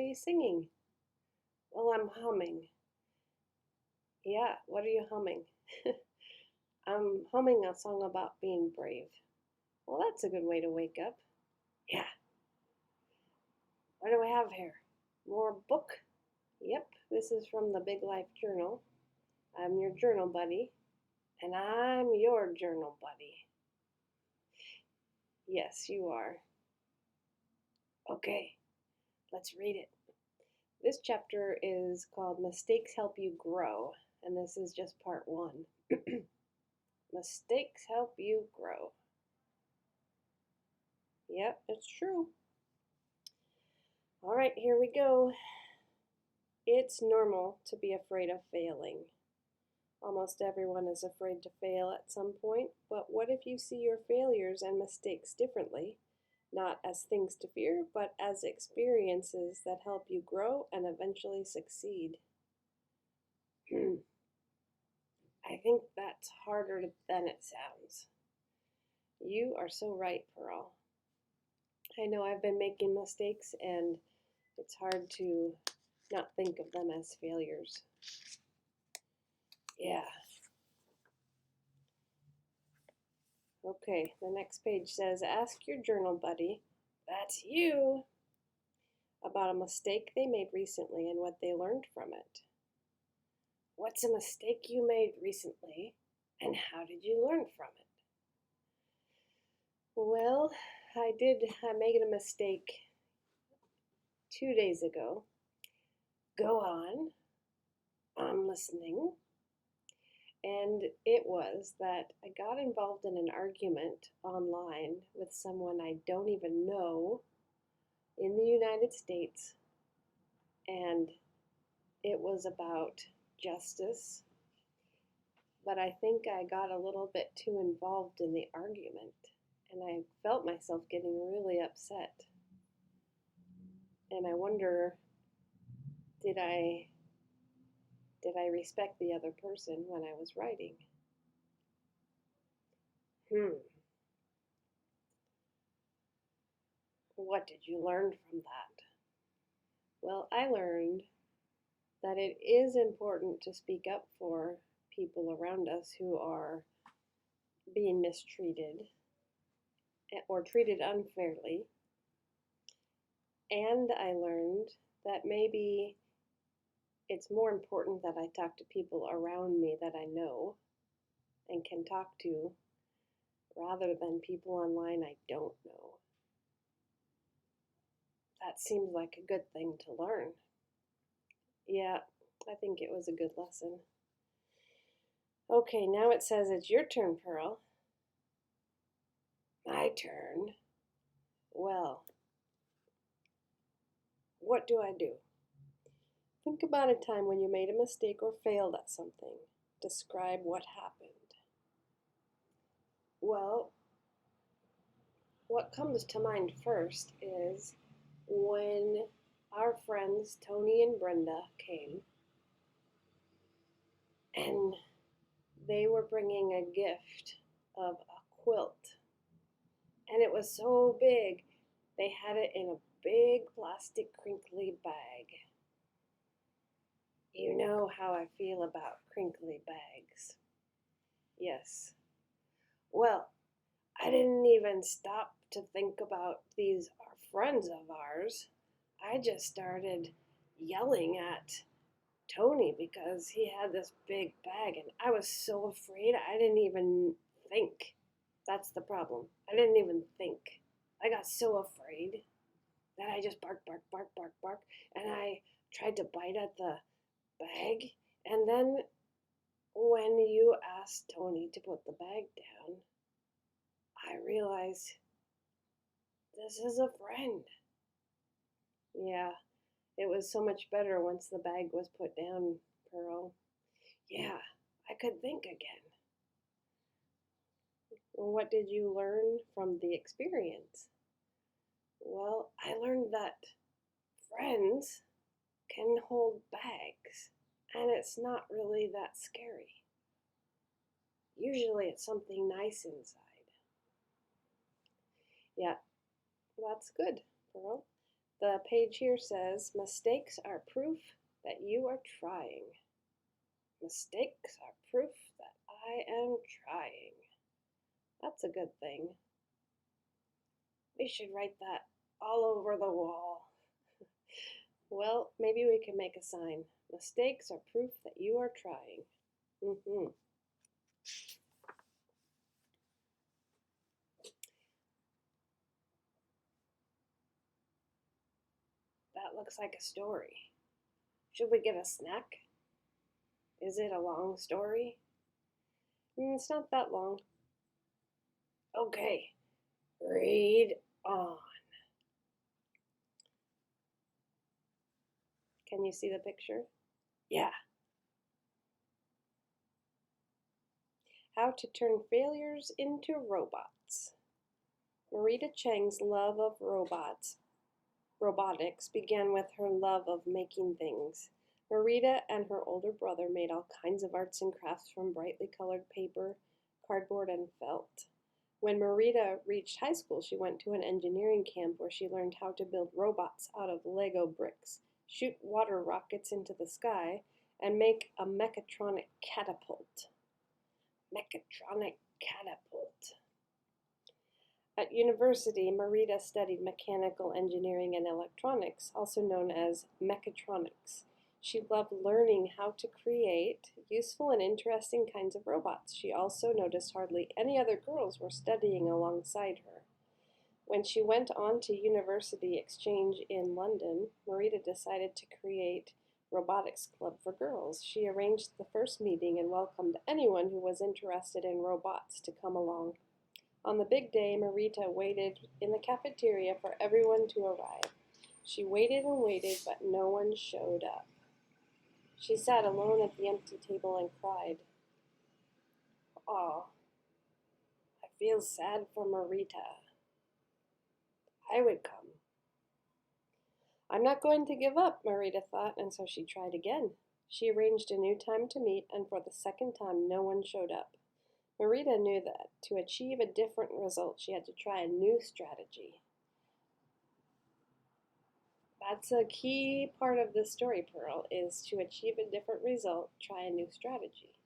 you singing? Well, I'm humming. Yeah, what are you humming? I'm humming a song about being brave. Well, that's a good way to wake up. Yeah, what do we have here? More book? Yep, this is from the Big Life Journal. I'm your journal buddy, and I'm your journal buddy. Yes, you are. Okay, let's read it. This chapter is called Mistakes Help You Grow, and this is just part one. Mistakes help you grow. Yep, it's true. All right, here we go. It's normal to be afraid of failing. Almost everyone is afraid to fail at some point, but what if you see your failures and mistakes differently? Not as things to fear, but as experiences that help you grow and eventually succeed. I think that's harder than it sounds. You are so right, Pearl. I know I've been making mistakes, and it's hard to not think of them as failures. Yeah. Okay, the next page says, ask your journal buddy, that's you, about a mistake they made recently and what they learned from it. What's a mistake you made recently, and how did you learn from it? Well, I made a mistake 2 days ago. Go on, I'm listening. And it was that I got involved in an argument online with someone I don't even know in the United States, and it was about justice. But I think I got a little bit too involved in the argument, and I felt myself getting really upset. And I wonder, did I respect the other person when I was writing? What did you learn from that? Well, I learned that it is important to speak up for people around us who are being mistreated or treated unfairly. And I learned that maybe it's more important that I talk to people around me that I know and can talk to rather than people online I don't know. That seems like a good thing to learn. Yeah, I think it was a good lesson. Okay, now it says it's your turn, Pearl. My turn? Well, what do I do? Think about a time when you made a mistake or failed at something. Describe what happened. Well, what comes to mind first is when our friends Tony and Brenda came, and they were bringing a gift of a quilt. And it was so big, they had it in a big plastic crinkly bag. You know how I feel about crinkly bags. Yes. Well, I didn't even stop to think about these are friends of ours. I just started yelling at Tony because he had this big bag, and I was so afraid I didn't even think. That's the problem. I didn't even think. I got so afraid that I just bark, bark, bark, bark, bark, and I tried to bite at the bag. And then when you asked Tony to put the bag down, I realized this is a friend. Yeah, it was so much better once the bag was put down, Pearl. Yeah, I could think again. What did you learn from the experience? Well, I learned that friends can hold bags, and it's not really that scary. Usually it's something nice inside. Yeah, that's good, Pearl. The page here says, mistakes are proof that you are trying. Mistakes are proof that I am trying. That's a good thing. We should write that all over the wall. Well, maybe we can make a sign. Mistakes are proof that you are trying. That looks like a story. Should we get a snack? Is it a long story? It's not that long. Okay, read on. Can you see the picture? Yeah. How to turn failures into robots. Marita Cheng's love of robotics began with her love of making things. Marita and her older brother made all kinds of arts and crafts from brightly colored paper, cardboard, and felt. When Marita reached high school, she went to an engineering camp where she learned how to build robots out of Lego bricks, shoot water rockets into the sky, and make a mechatronic catapult. Mechatronic catapult. At university, Marita studied mechanical engineering and electronics, also known as mechatronics. She loved learning how to create useful and interesting kinds of robots. She also noticed hardly any other girls were studying alongside her. When she went on to university exchange in London, Marita decided to create Robotics Club for Girls. She arranged the first meeting and welcomed anyone who was interested in robots to come along. On the big day, Marita waited in the cafeteria for everyone to arrive. She waited and waited, but no one showed up. She sat alone at the empty table and cried. Oh, I feel sad for Marita. I would come. I'm not going to give up, Marita thought, and so she tried again. She arranged a new time to meet, and for the second time, no one showed up. Marita knew that to achieve a different result, she had to try a new strategy. That's a key part of the story, Pearl, is to achieve a different result, try a new strategy.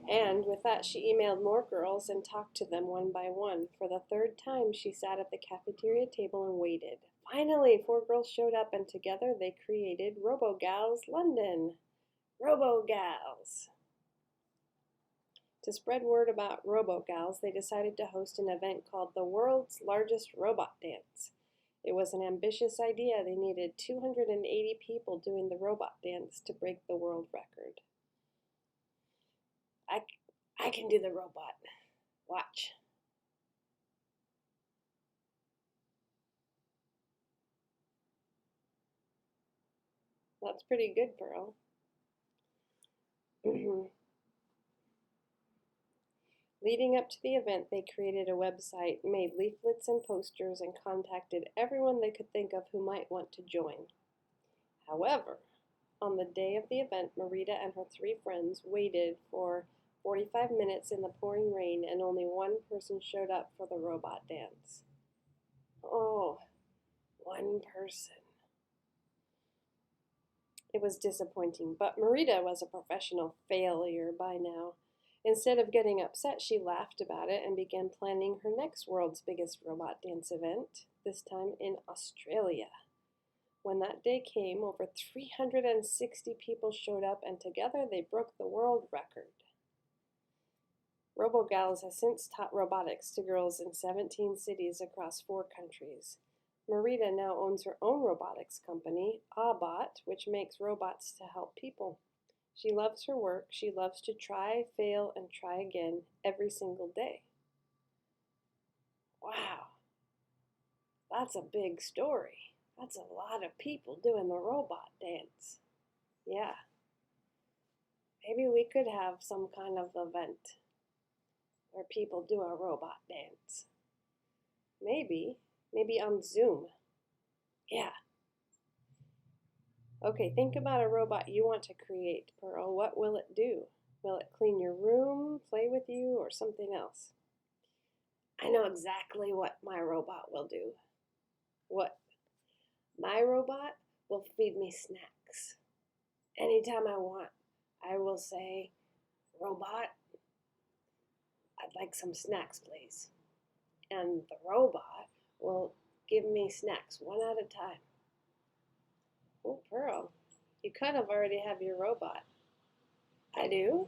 And with that, she emailed more girls and talked to them one by one. For the third time, she sat at the cafeteria table and waited. Finally, 4 girls showed up, and together they created RoboGals London. RoboGals. To spread word about RoboGals, they decided to host an event called the World's Largest Robot Dance. It was an ambitious idea. They needed 280 people doing the robot dance to break the world record. I can do the robot. Watch. That's pretty good, Pearl. Leading up to the event, they created a website, made leaflets and posters, and contacted everyone they could think of who might want to join. However, on the day of the event, Marita and her 3 friends waited for 45 minutes in the pouring rain, and only one person showed up for the robot dance. Oh, one person. It was disappointing, but Marita was a professional failure by now. Instead of getting upset, she laughed about it and began planning her next world's biggest robot dance event, this time in Australia. When that day came, over 360 people showed up, and together they broke the world record. RoboGals has since taught robotics to girls in 17 cities across 4 countries. Marita now owns her own robotics company, Abot, which makes robots to help people. She loves her work. She loves to try, fail, and try again every single day. Wow, that's a big story. That's a lot of people doing the robot dance. Yeah. Maybe we could have some kind of event where people do a robot dance. Maybe on Zoom. Yeah. Okay, think about a robot you want to create, Pearl. What will it do? Will it clean your room, play with you, or something else? I know exactly what my robot will do. What? My robot will feed me snacks. Anytime I want, I will say, Robot, I'd like some snacks, please. And the robot will give me snacks one at a time. Oh, Pearl, you kind of already have your robot. I do?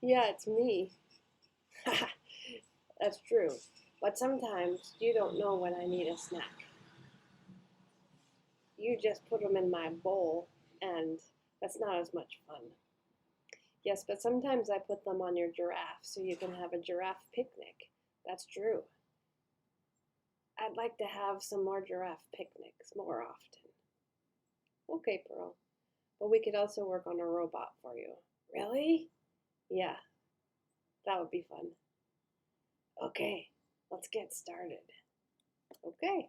Yeah, it's me. That's true. But sometimes you don't know when I need a snack. You just put them in my bowl, and that's not as much fun. Yes, but sometimes I put them on your giraffe so you can have a giraffe picnic. That's true. I'd like to have some more giraffe picnics more often. Okay, Pearl. But we could also work on a robot for you. Really? Yeah, that would be fun. Okay, let's get started. Okay.